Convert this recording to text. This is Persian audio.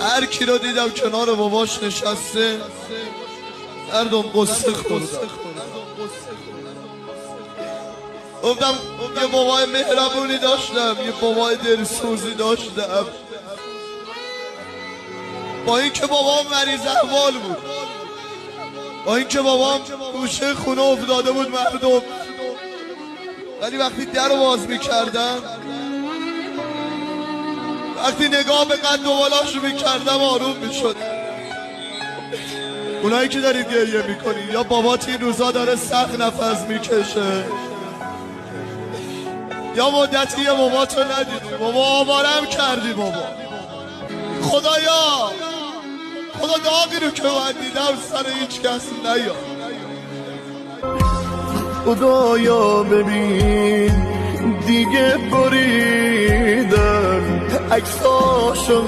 هر کی رو دیدم کنار باباش نشسته هر دوم قصه خوردم. گفتم یه بابای مهربونی داشتم، یه بابای دلسوزی داشتم. با اینکه بابام مریض احوال بود، با اینکه بابام گوشه خونه افتاده بود مردم، ولی وقتی در رو باز میکردم، وقتی نگاه به قد و بالاش رو میکردم آروم میشد. اونایی که دارید گریه میکنید یا بابات این روزا داره سخت نفس میکشه یا مدتی یه باباتو ندیدی، بابا آوارم کردی. بابا خدایا، خدا داغی رو که من دیدم سر هیچ کس نیا. خدایا ببین دیگه بریدن عکساشو